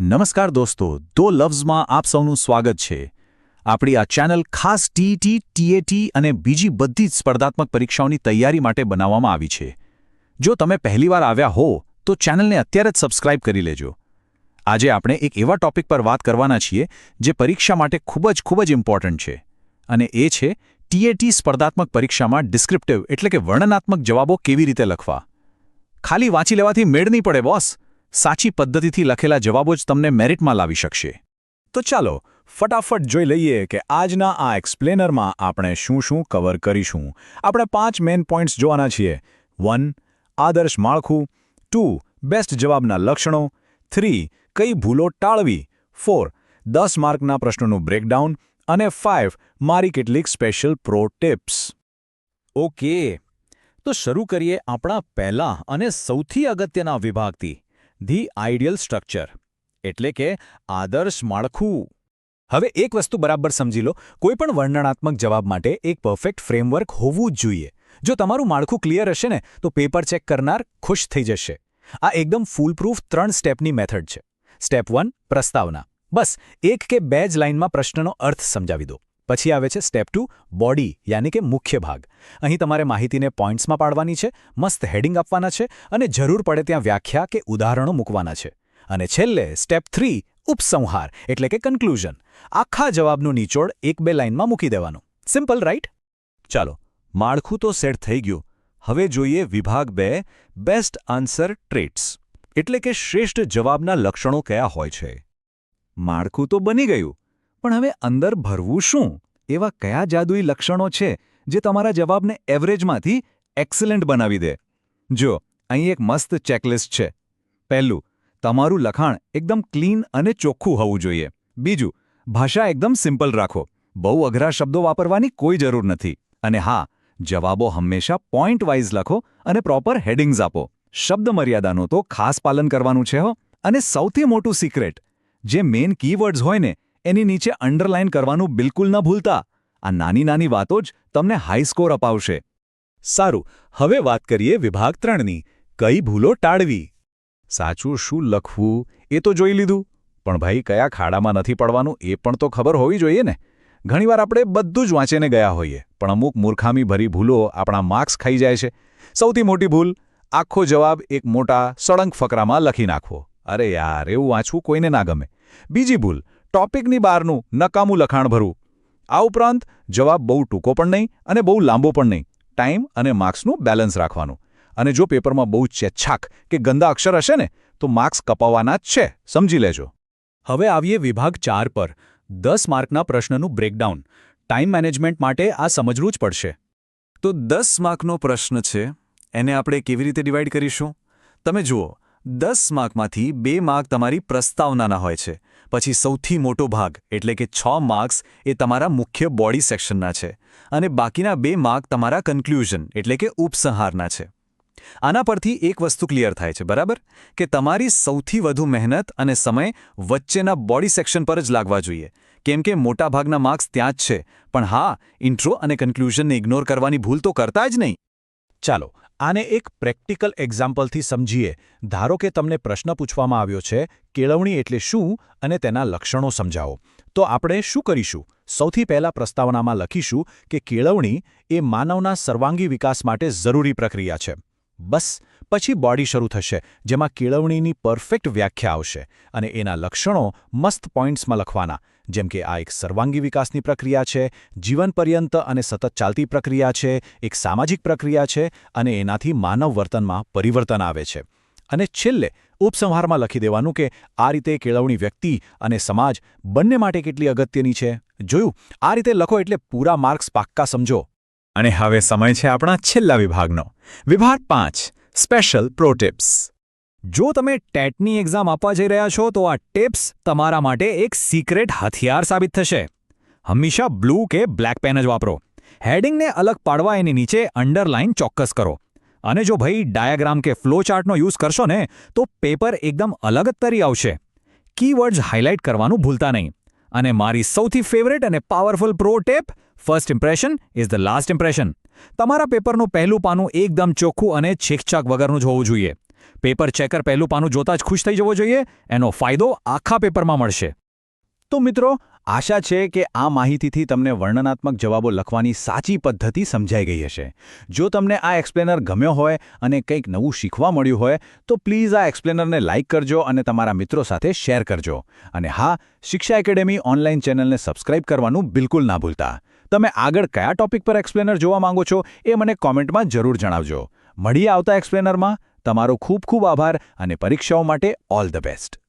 નમસ્કાર દોસ્તો, દો લવ્ઝમાં આપ સૌનું સ્વાગત છે. આપણી આ ચેનલ ખાસ ટીઈટી, ટીએટી અને બીજી બધી જ સ્પર્ધાત્મક પરીક્ષાઓની તૈયારી માટે બનાવવામાં આવી છે. જો તમે પહેલીવાર આવ્યા હો તો ચેનલને અત્યારે જ સબસ્ક્રાઇબ કરી લેજો. આજે આપણે એક એવા ટોપિક પર વાત કરવાના છીએ જે પરીક્ષા માટે ખૂબ જ ઇમ્પોર્ટન્ટ છે, અને એ છે ટીએટી સ્પર્ધાત્મક પરીક્ષામાં ડિસ્ક્રિપ્ટિવ એટલે કે વર્ણનાત્મક જવાબો કેવી રીતે લખવા. ખાલી વાંચી લેવાથી મેળ નહીં પડે બોસ. સાચી પદ્ધતિથી લખેલા જવાબો જ તમને મેરિટમાં લાવી શકશે. તો ચાલો ફટાફટ જોઈ લઈએ કે આજના આ એક્સપ્લેનરમાં આપણે શું કવર કરીશું. આપણે 5 મેઇન પોઈન્ટ્સ જોવાના છીએ. 1. આદર્શ માળખું. 2. બેસ્ટ જવાબના લક્ષણો. 3. કઈ ભૂલો ટાળવી. 4. 10 માર્કના પ્રશ્નોનું બ્રેકડાઉન. અને 5. મારી કેટલીક સ્પેશિયલ પ્રો ટિપ્સ. ઓકે, તો શરૂ કરીએ આપણા પહેલા અને સૌથી અગત્યના વિભાગથી, ધી આઈડિયલ સ્ટ્રક્ચર, એટલે કે આદર્શ માળખું. હવે એક વસ્તુ બરાબર સમજી લો, કોઈપણ વર્ણનાત્મક જવાબ માટે એક પરફેક્ટ ફ્રેમવર્ક હોવું જ જોઈએ. જો તમારું માળખું ક્લિયર હશે ને તો પેપર ચેક કરનાર ખુશ થઈ જશે. આ એકદમ ફૂલપ્રૂફ 3 સ્ટેપની મેથડ છે. સ્ટેપ 1, પ્રસ્તાવના. બસ 1 કે 2 જ લાઇનમાં પ્રશ્નનો અર્થ સમજાવી દો. પછી આવે છે સ્ટેપ 2, બોડી યાની કે મુખ્ય ભાગ. અહીં તમારે માહિતીને પોઈન્ટ્સમાં પાડવાની છે, મસ્ત હેડિંગ આપવાના છે અને જરૂર પડે ત્યાં વ્યાખ્યા કે ઉદાહરણો મૂકવાના છે. અને છેલ્લે સ્ટેપ 3, ઉપસંહાર એટલે કે કન્ક્લુઝન. આખા જવાબનું નિચોડ 1-2 લાઇનમાં મૂકી દેવાનું. Simple, right? ચાલો, માળખું તો સેટ થઈ ગયું. હવે જોઈએ વિભાગ 2, બેસ્ટ આન્સર ટ્રેટ્સ, એટલે કે શ્રેષ્ઠ જવાબના લક્ષણો કયા હોય છે. માળખું તો બની ગયું, પણ હવે અંદર ભરવું શું? એવા કયા જાદુઈ લક્ષણો છે જે તમારા જવાબને એવરેજમાંથી એક્સલન્ટ બનાવી દે? જો, અહીં એક મસ્ત ચેકલિસ્ટ છે. પહેલું, તમારું લખાણ એકદમ ક્લીન અને ચોખ્ખું હોવું જોઈએ. બીજું, ભાષા એકદમ સિમ્પલ રાખો. બહુ અઘરા શબ્દો વાપરવાની કોઈ જરૂર નથી. અને હા, જવાબો હંમેશા પોઈન્ટ વાઇઝ લખો અને પ્રોપર હેડિંગ્સ આપો. શબ્દ મર્યાદાનું તો ખાસ પાલન કરવાનું છે હો. અને સૌથી મોટું સિક્રેટ, જે મેઇન કીવર્ડ્સ હોય ને એની નીચે અંડરલાઇન કરવાનું બિલકુલ ન ભૂલતા. આ નાની વાતો જ તમને હાઈ સ્કોર અપાવશે. સારું, હવે વાત કરીએ વિભાગ 3ની, કઈ ભૂલો ટાળવી. સાચું શું લખવું એ તો જોઈ લીધું, પણ ભાઈ કયા ખાડામાં નથી પડવાનું એ પણ તો ખબર હોવી જોઈએ ને. ઘણીવાર આપણે બધું જ વાંચીને ગયા હોઈએ, પણ અમુક મૂર્ખામી ભરી ભૂલો આપણા માર્ક્સ ખાઈ જાય છે. સૌથી મોટી ભૂલ, આખો જવાબ એક મોટા સળંગ ફકરામાં લખી નાખવો. અરે યાર, એવું વાંચવું કોઈને ના ગમે. બીજી ભૂલ, ટોપિકની બહારનું નકામું લખાણ ભરવું. આ ઉપરાંત જવાબ બહુ ટૂંકો પણ નહીં અને બહુ લાંબો પણ નહીં. ટાઈમ અને માર્ક્સનું બેલેન્સ રાખવાનું. અને જો પેપરમાં બહુ ચેચ્છાક કે ગંદા અક્ષર હશે ને તો માર્ક્સ કપાવવાના જ છે, સમજી લેજો. હવે આવીએ વિભાગ 4 પર, 10 માર્કના પ્રશ્નનું બ્રેકડાઉન. ટાઈમ મેનેજમેન્ટ માટે આ સમજવું જ પડશે. તો 10 માર્કનો પ્રશ્ન છે, એને આપણે કેવી રીતે ડિવાઈડ કરીશું? તમે જુઓ, 10 માર્કમાંથી 2 માર્ક તમારી પ્રસ્તાવનાના હોય છે. પછી સૌથી મોટો ભાગ એટલે કે 6 માર્ક્સ એ તમારા મુખ્ય બોડી સેક્શનના છે. અને બાકીના 2 માર્ક તમારા કન્ક્લુઝન એટલે કે ઉપસંહારના છે. આના પરથી એક વસ્તુ ક્લિયર થાય છે, બરાબર, કે તમારી સૌથી વધુ મહેનત અને સમય વચ્ચેના બોડી સેક્શન પર જ લાગવા જોઈએ. કેમ કે મોટાભાગના માર્ક્સ ત્યાં જ છે. પણ હા, ઇન્ટ્રો અને કન્ક્લુઝનને ઇગ્નોર કરવાની ભૂલ તો કરતા જ નહીં. ચાલો, આને એક પ્રેક્ટિકલ એક્ઝામ્પલથી સમજીએ. ધારો કે તમને પ્રશ્ન પૂછવામાં આવ્યો છે, કેળવણી એટલે શું અને તેના લક્ષણો સમજાવો. તો આપણે શું કરીશું? સૌથી પહેલા પ્રસ્તાવનામાં લખીશું કે કેળવણી એ માનવના સર્વાંગી વિકાસ માટે જરૂરી પ્રક્રિયા છે. બસ, પછી બોડી શરૂ થશે, જેમાં કેળવણીની પરફેક્ટ વ્યાખ્યા આવશે અને એના લક્ષણો મસ્ત પોઈન્ટ્સમાં લખવાના. જેમ કે આ એક સર્વાંગી વિકાસની પ્રક્રિયા છે, જીવન પર્યંત અને સતત ચાલતી પ્રક્રિયા છે, એક સામાજિક પ્રક્રિયા છે અને એનાથી માનવ વર્તનમાં પરિવર્તન આવે છે. અને છેલ્લે ઉપસંહારમાં લખી દેવાનું કે આ રીતે કેળવણી વ્યક્તિ અને સમાજ બંને માટે કેટલી અગત્યની છે. જોયું? આ રીતે લખો એટલે પૂરા માર્ક્સ પાક્કા સમજો. અને હવે સમય છે આપણા છેલ્લા વિભાગનો, વિભાગ 5, સ્પેશિયલ પ્રો ટિપ્સ. જો તમે ટેટની એક્ઝામ આપવા જઈ રહ્યા છો તો આ ટિપ્સ તમારા માટે એક સિક્રેટ હથિયાર સાબિત થશે. હંમેશા બ્લુ કે બ્લેક પેન જ વાપરો. હેડિંગને અલગ પાડવા એની નીચે અંડરલાઇન ચોક્કસ કરો. અને જો ભાઈ ડાયાગ્રામ કે ફ્લો ચાર્ટનો યુઝ કરશો ને તો પેપર એકદમ અલગ જ તરી આવશે. કીવર્ડ્સ હાઇલાઇટ કરવાનું ભૂલતા નહીં. અને મારી સૌથી ફેવરેટ અને powerful pro tip, first impression is the last impression. તમારા પેપરનું પહેલું પાનું એકદમ ચોખ્ખું અને છીકછાક વગરનું જ હોવું જોઈએ. પેપર ચેકર પહેલું પાનું જોતાં જ ખુશ થઈ જવો જોઈએ. એનો ફાયદો આખા પેપરમાં મળશે. તો મિત્રો, આશા છે કે આ માહિતીથી તમને વર્ણનાત્મક જવાબો લખવાની સાચી પદ્ધતિ સમજાઈ ગઈ હશે. જો તમને આ એક્સપ્લેનર ગમ્યો હોય અને કંઈક નવું શીખવા મળ્યું હોય તો પ્લીઝ આ એક્સપ્લેનરને લાઇક કરજો અને તમારા મિત્રો સાથે શેર કરજો. અને હા, શિક્ષા એકેડેમી ઓનલાઈન ચેનલને સબસ્ક્રાઇબ કરવાનું બિલકુલ ના ભૂલતા. તમે આગળ કયા ટોપિક પર એક્સપ્લેનર જોવા માંગો છો એ મને કોમેન્ટમાં જરૂર જણાવજો. મળીએ આવતા એક્સપ્લેનરમાં. તમારો ખૂબ ખૂબ આભાર અને પરીક્ષાઓ માટે ઓલ ધ બેસ્ટ.